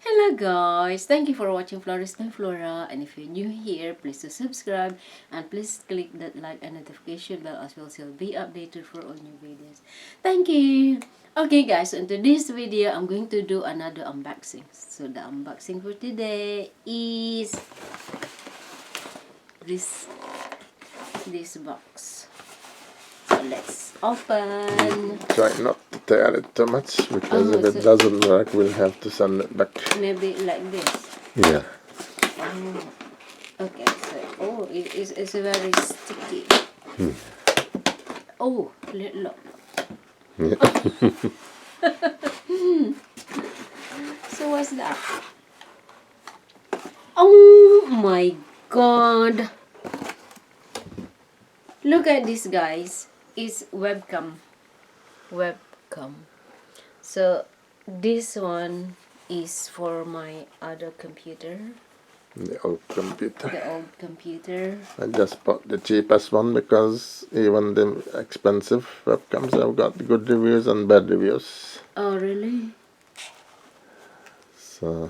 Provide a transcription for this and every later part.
Hello guys, thank you for watching Flourish and Flora, and if you're new here, please do subscribe and please click that like and notification bell as well so you'll be updated for all new videos. Thank you. Okay guys, so in today's video I'm going to do another unboxing. So the unboxing for today is this box. So let's open. Try not to tear it too much, because if it doesn't work, we'll have to send it back. Maybe like this. Yeah. Okay, so it's very sticky. Oh, look. Yeah. So what's that? Oh my god! Look at this, guys. It's webcam. So this one is for my other computer. The old computer. The old computer. I just bought the cheapest one because even the expensive webcams have got good reviews and bad reviews. Oh really? So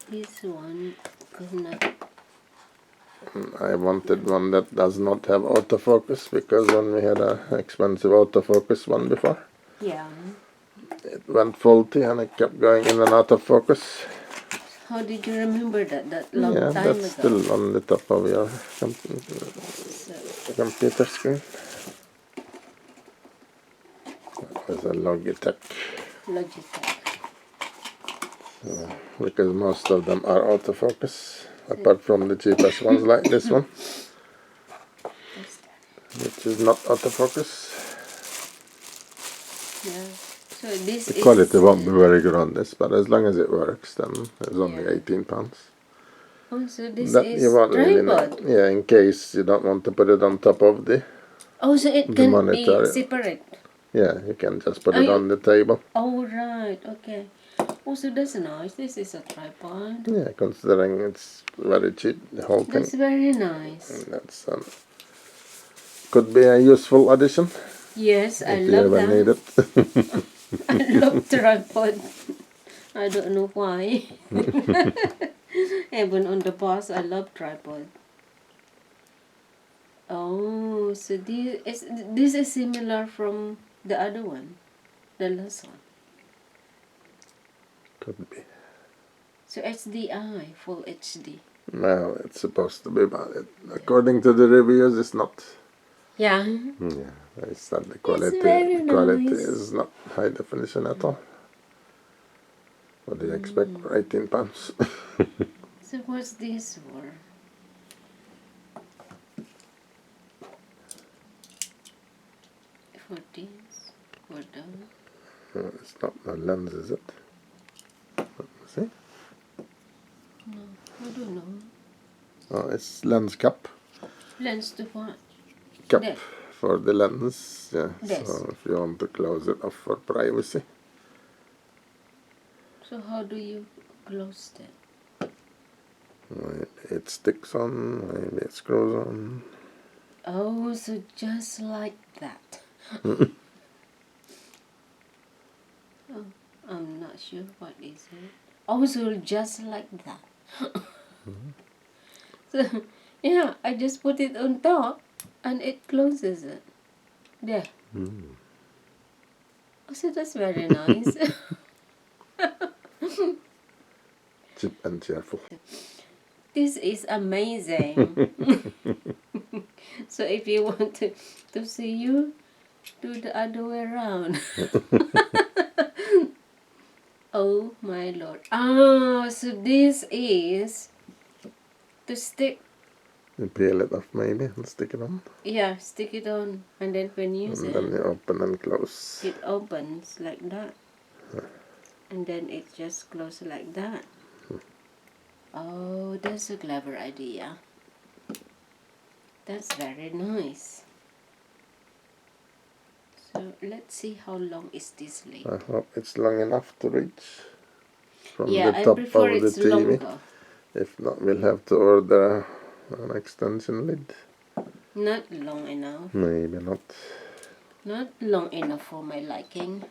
This one could not. I wanted one that does not have autofocus, because when we had an expensive autofocus one before, Yeah. it went faulty and it kept going in and out of focus. How did you remember that long Yeah, time that's ago? still on the top of your computer screen. That was a Logitech. Because most of them are autofocus, apart from the cheapest ones like this one, which is not autofocus. Yeah. So this The is quality won't be very good on this, but as long as it works, then it's only Yeah. £18. Oh, so this That is you won't really tripod. need. Yeah, in case you don't want to put it on top of the Oh, so it the can monitor. be separate. Yeah, you can just put it on the table. Oh right, okay. Oh, so that's nice. This is a tripod. Yeah, considering it's very cheap, the whole thing. That's very nice. And that's could be a useful addition. Yes, I if you love ever need that. it. I love tripod. I don't know why. Even on the bus, I love tripod. Oh, so this is similar from the other one, the last one. Could be. So HDI, full HD. Well, it's supposed to be, but according to the reviews, it's not. Yeah. Yeah, they said the It's quality very nice. is not high definition at all. What do you expect for £18? So what's this for? For this? For that? It's not a lens, is it? Let me see. No, I don't know. Oh, it's lens cap. Lens to what? Cap There. for the lens. Yeah. This. So if you want to close it off for privacy. So how do you close that? It sticks on, maybe it screws on. Oh, so just like that. Oh, I'm not sure what is it. Oh, so just like that. So, yeah, I just put it on top and it closes it. There. Oh, so that's very nice. Cheap and cheerful. This is amazing. So if you want to see you, do the other way around. Oh my lord. Ah, so this is to stick. You peel it off maybe and stick it on. Yeah, stick it on, and then when you use And then you open and close. it opens like that. And then it just closes like that. Oh, that's a clever idea. That's very nice. So let's see how long is this link. I hope it's long enough to reach from Yeah, the I top prefer of the it's TV. longer. If not, we'll have to order an extension lid. Not long enough. Maybe not. Not long enough for my liking.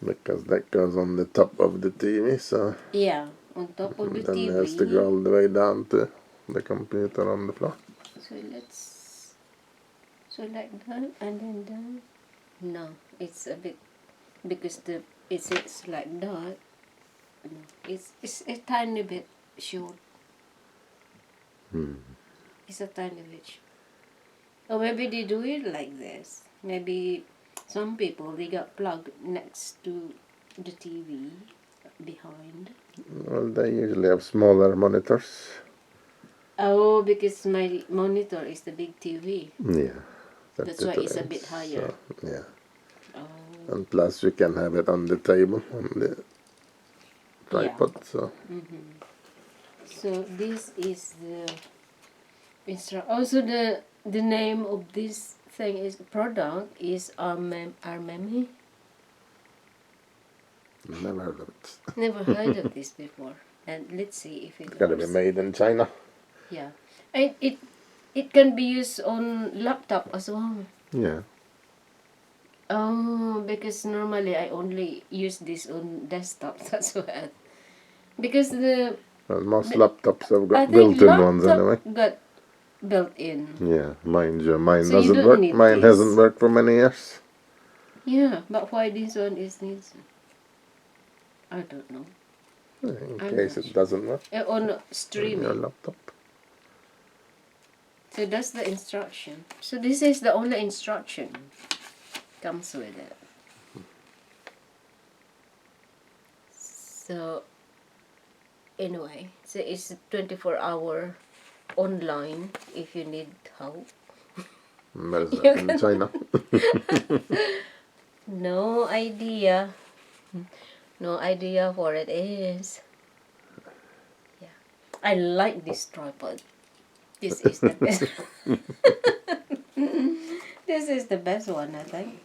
because that goes on the top of the TV, so Yeah, on top of the then it has to go TV. all the way down to the computer on the floor. So let's, so like that, and then down. No, it's a bit, because it's like that. No, it's a tiny bit short. It's a tiny bit short. Or maybe they do it like this. Maybe some people, they got plugged next to the TV behind. Well, they usually have smaller monitors. Oh, because my monitor is the big TV. Yeah. That's why it's a 32 bit inch, higher. so, yeah. Oh, And plus we can have it on the table, on the yeah. tripod, so So this is the also the name of this thing is product is Armemi. never heard of it. Never heard of this before. And let's see if it It's gotta be works. made in China. Yeah, and it can be used on laptop as well. Yeah. Oh, because normally I only use this on desktops as well. Because Well, most the laptops have I got think built-in ones laptop anyway. got built in. Yeah, mine So you doesn't don't work. need Mine this. hasn't worked for many years. Yeah, but why this one is needs? I don't know. In I'm case not it doesn't work On on your streaming. laptop. So that's the instruction. So this is the only instruction comes with it. So anyway, so it's 24-hour online if you need help. Where is You that? In can- China? No idea. No idea what it is. Yeah. I like this tripod. This is the best. This is the best one, I think.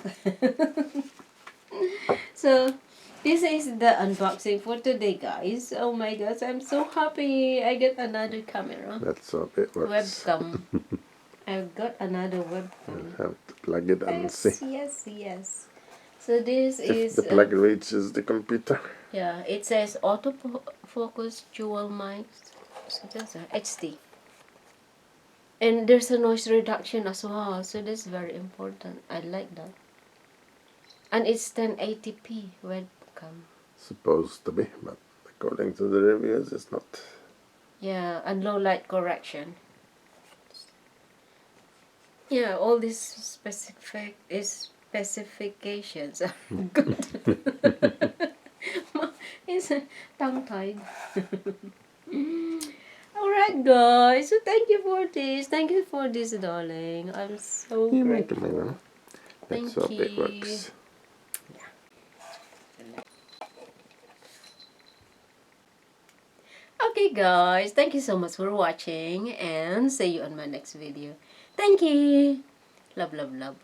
So, this is the unboxing for today, guys. Oh my gosh, I'm so happy I got another camera. Let's hope it works. Webcam. I've got another webcam. Have to plug it and see Yes. So this if is, the plug reaches the computer. yeah, it says autofocus dual mics. So that's a HD. And there's a noise reduction as well, so that's very important. I like that. And it's 1080p webcam. Supposed to be, but according to the reviews, it's not. Yeah, and low light correction. Yeah, all these specifications are good. It's tongue-tied. Alright guys, so thank you for this. Thank you for this, darling. I'm so You're grateful. welcome, Ivana. Let's hope it Thank you. works. Okay guys, thank you so much for watching and see you on my next video. Thank you. Love.